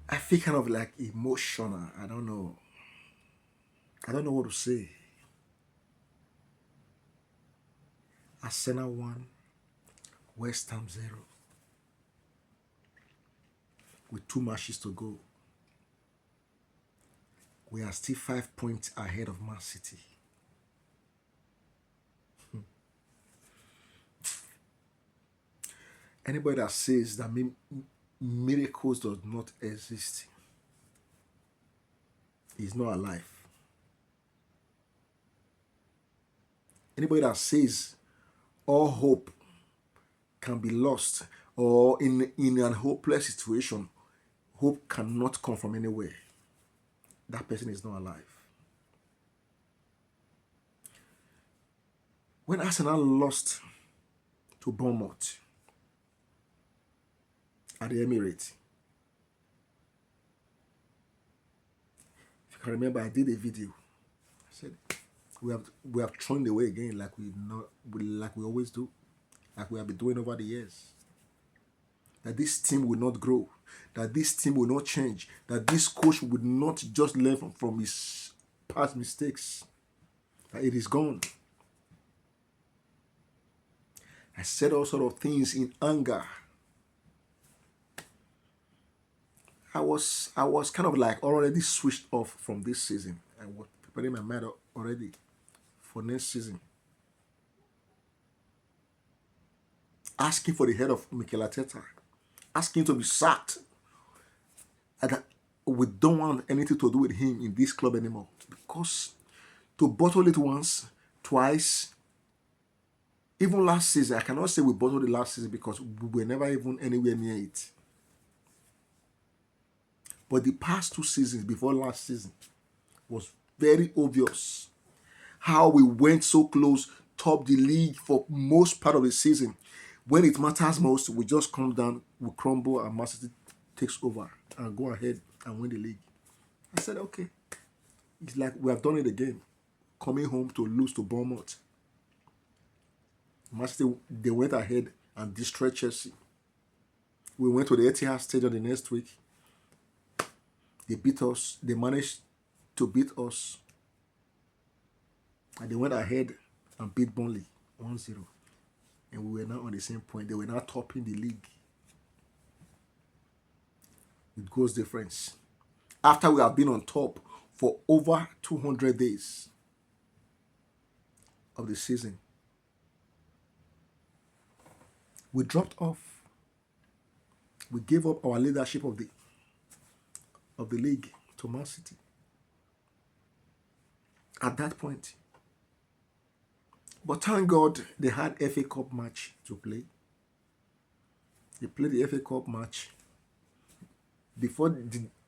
I feel kind of like emotional. I don't know. I don't know what to say. Arsenal 1, West Ham 0, with 2 matches to go. We are still 5 points ahead of Man City. Anybody that says that miracles does not exist is not alive. Anybody that says all hope can be lost, or in an hopeless situation, hope cannot come from anywhere, that person is not alive. When Arsenal lost to Bournemouth at the Emirates, if you can remember, I did a video. I said we have thrown it away again, like we always do, like we have been doing over the years. That this team will not grow, that this team will not change, that this coach would not just learn from his past mistakes, that it is gone. I said all sort of things in anger. I was kind of like already switched off from this season. I was preparing my mind already for next season. Asking for the head of Mikel Arteta, asking to be sacked. And we don't want anything to do with him in this club anymore. Because to bottle it once, twice, even last season, I cannot say we bottled it last season because we were never even anywhere near it. But the past 2 seasons before last season was very obvious how we went so close, top the league for most part of the season. When it matters most, we just come down, we crumble, and Man City takes over and go ahead and win the league. I said, okay, it's like we have done it again, coming home to lose to Bournemouth. Man City, they went ahead and destroyed Chelsea. We went to the Etihad Stadium the next week. They beat us. They managed to beat us. And they went ahead and beat Burnley 1-0. And we were now on the same point. They were now topping the league with goals difference. After we have been on top for over 200 days of the season, we dropped off. We gave up our leadership of the league to Man City. At that point. But thank God they had FA Cup match to play. They played the FA Cup match. Before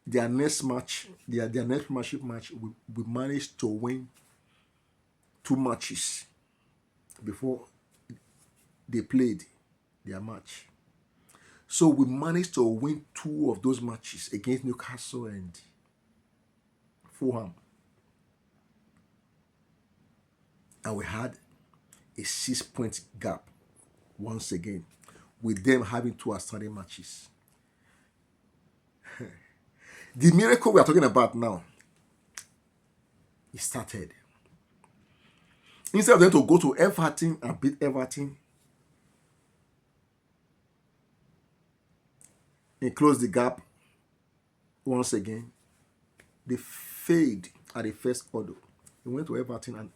their next match, their next Premiership match, we managed to win 2 matches before they played their match. So we managed to win 2 of those matches against Newcastle and Fulham. And we had a 6-point gap once again, with them having 2 outstanding matches. The miracle we are talking about now, it started. Instead of them to go to Everton and beat Everton and close the gap once again, they failed at the first hurdle. They went to Everton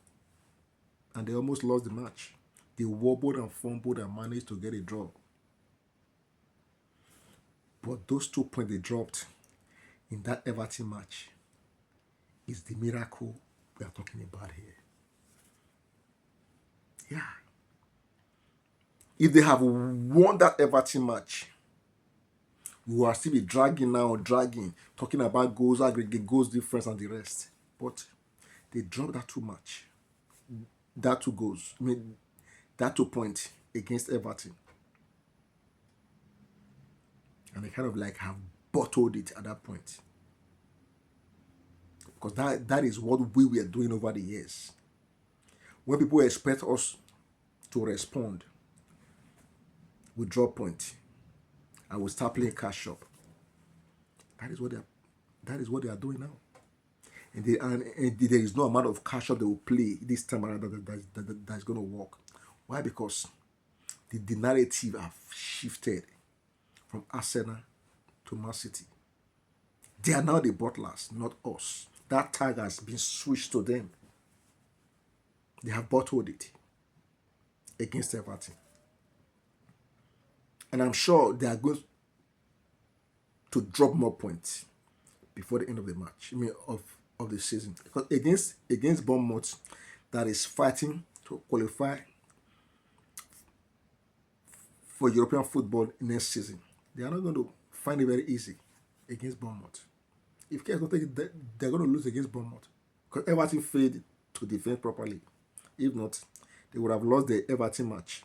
and they almost lost the match. They wobbled and fumbled and managed to get a draw. But those 2 points they dropped in that Everton match is the miracle we are talking about here. Yeah. If they have won that Everton match, we will still be dragging, talking about goals, aggregate goals difference and the rest. But they dropped that 2 match. That 2 goals. That 2 points against Everton. And they kind of like have bottled it at that point. Because that is what we were doing over the years. When people expect us to respond, we drop point, and we start playing cash up. That is what they are doing now. And there is no amount of cash up they will play this time around that's going to work. Why? Because the narrative have shifted from Arsenal to Man City. They are now the butlers, not us. That tag has been switched to them. They have bottled it against Everton. And I'm sure they are going to drop more points before the end of the match. Of the season. Because against Bournemouth, that is fighting to qualify for European football next season. They are not going to find it very easy against Bournemouth. If Care don't take it, they're going to lose against Bournemouth. Because Everton failed to defend properly. If not, they would have lost the Everton match.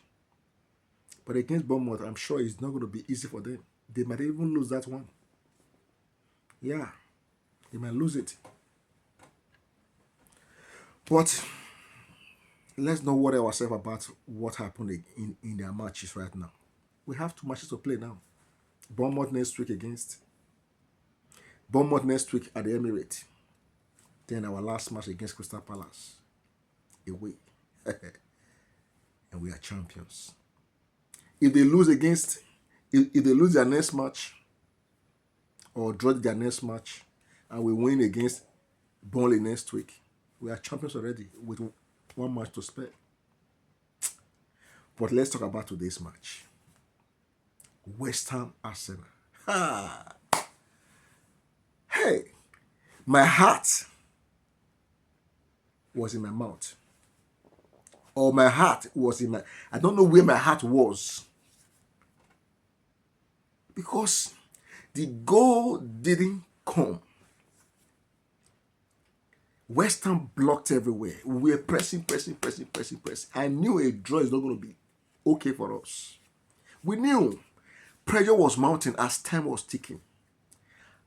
But against Bournemouth, I'm sure it's not going to be easy for them. They might even lose that one. Yeah, they might lose it. But let's not worry ourselves about what happened in their matches right now. We have 2 matches to play now. Bournemouth next week at the Emirates. Then our last match against Crystal Palace. Away. And we are champions. If they lose their next match, or draw their next match, and we win against Burnley next week, we are champions already with 1 match to spare. But let's talk about today's match. West Ham Arsenal. Hey, my heart was in my mouth. Or my heart was in my... I don't know where my heart was. Because the goal didn't come. West Ham blocked everywhere. We were pressing. I knew a draw is not going to be okay for us. We knew pressure was mounting as time was ticking.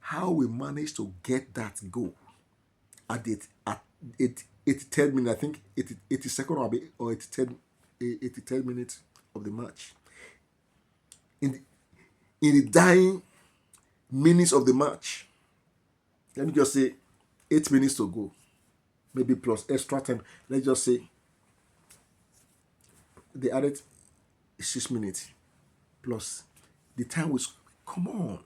How we managed to get that goal at 83rd minute, I think 82nd or 83rd minute of the match. In the dying minutes of the match, let me just say 8 minutes to go. Maybe plus extra time. Let's just say they added 6 minutes plus the time was, come on,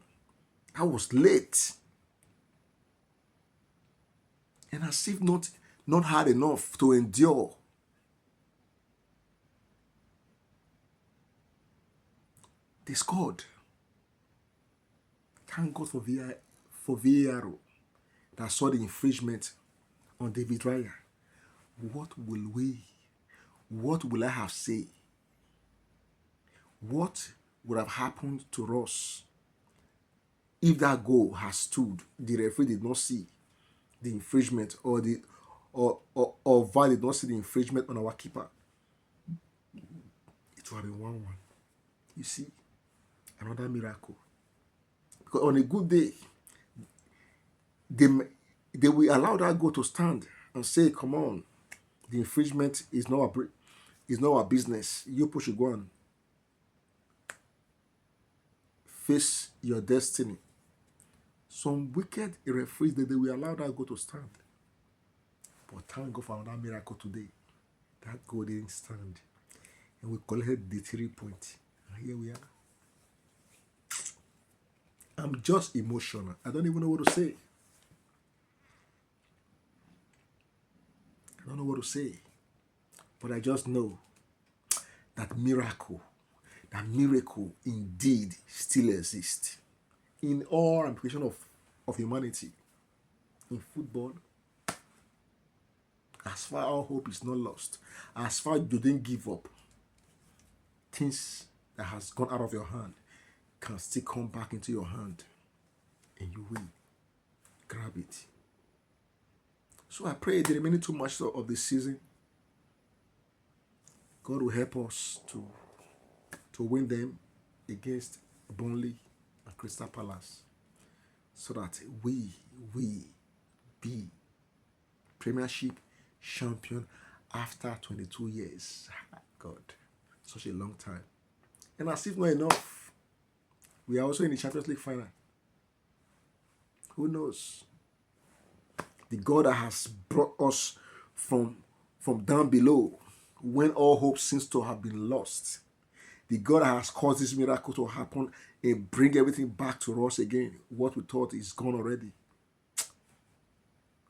I was late. And as if not hard enough to endure. They scored. Thank God for VAR that saw the infringement on David Raya. What will I have said? What would have happened to us if that goal has stood? The referee did not see the infringement, or VAR did not see the infringement on our keeper. It would have been 1-1. You see, another miracle. Because on a good day, they will allow that goal to stand and say, come on, the infringement is not our business. You push it, go on. Face your destiny. Some wicked referees, they will allow that goal to stand. But thank God for another miracle today. That goal didn't stand. And we collected the 3 points. And here we are. I'm just emotional. I don't even know what to say. I don't know what to say. But I just know that miracle indeed still exists in all application of humanity. In football, as far our hope is not lost, as far you didn't give up, things that has gone out of your hand can still come back into your hand, and you will grab it. So I pray the remaining 2 matches of the season, God will help us to win them against Burnley and Crystal Palace, so that we be Premiership champion after 22 years. God, such a long time. And as if not enough, we are also in the Champions League final. Who knows? The God that has brought us from down below when all hope seems to have been lost. The God that has caused this miracle to happen and bring everything back to us again. What we thought is gone already.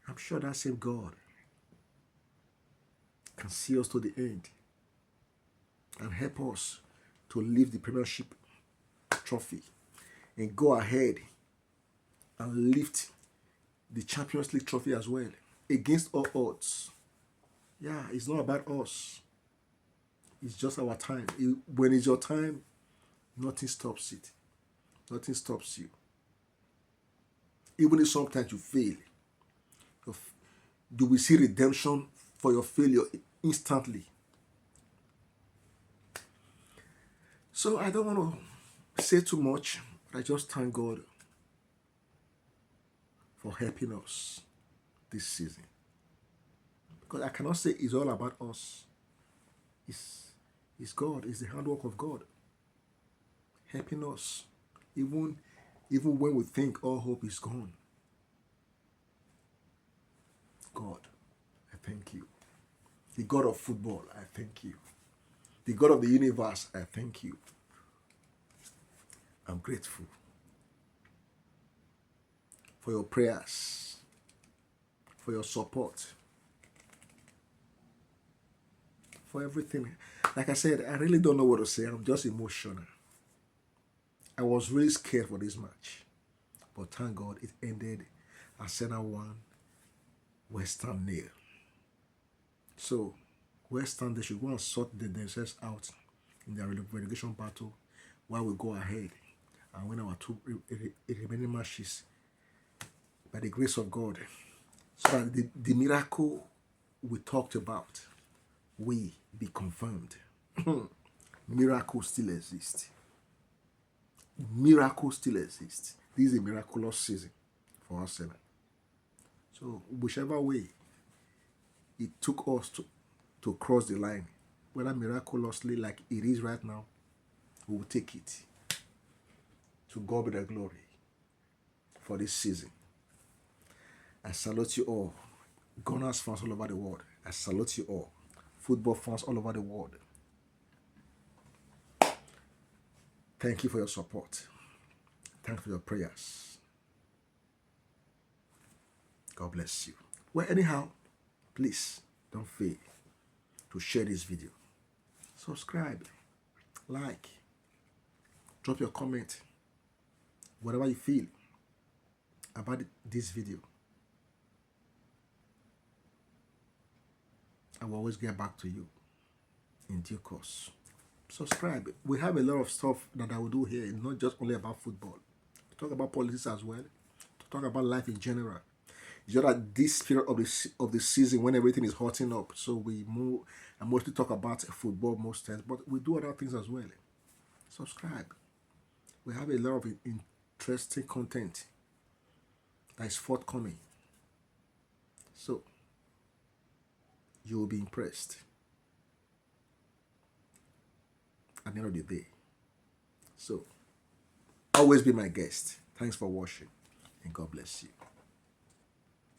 I'm sure that same God can see us to the end and help us to lift the Premiership trophy and go ahead and lift the Champions League trophy as well against all odds. Yeah, it's not about us. It's just our time. When it's your time, nothing stops it. Nothing stops you. Even if sometimes you fail, you will see redemption for your failure instantly. So I don't want to say too much, but I just thank God for helping us this season. Because I cannot say it's all about us. It's God, it's the handwork of God helping us. Even when we think all hope is gone. God, I thank you. The God of football, I thank you. The God of the universe, I thank you. I'm grateful for your prayers, for your support, for everything. Like I said, I really don't know what to say. I'm just emotional. I was really scared for this match. But thank God it ended Arsenal 1, West Ham 0. So, West Ham, they should go and sort themselves out in their relegation battle while we go ahead and win our two remaining matches by the grace of God. So that the miracle we talked about will be confirmed. Miracles still exist. Miracles still exist. This is a miraculous season for Arsenal. So whichever way it took us to cross the line, whether miraculously like it is right now, we will take it. To God be the glory for this season. I salute you all. Gunners fans all over the world. I salute you all. Football fans all over the world. Thank you for your support. Thank you for your prayers. God bless you. Well, anyhow, please don't fail to share this video. Subscribe, like, drop your comment, whatever you feel about this video. I will always get back to you in due course. Subscribe. We have a lot of stuff that I will do here, not just only about football. We talk about politics as well. To talk about life in general. It's just that this period of the season when everything is hotting up, so we move and mostly talk about football most times, but we do other things as well. Subscribe. We have a lot of interesting content that is forthcoming. So you will be impressed at the end of the day. So always be my guest. Thanks for watching and God bless you.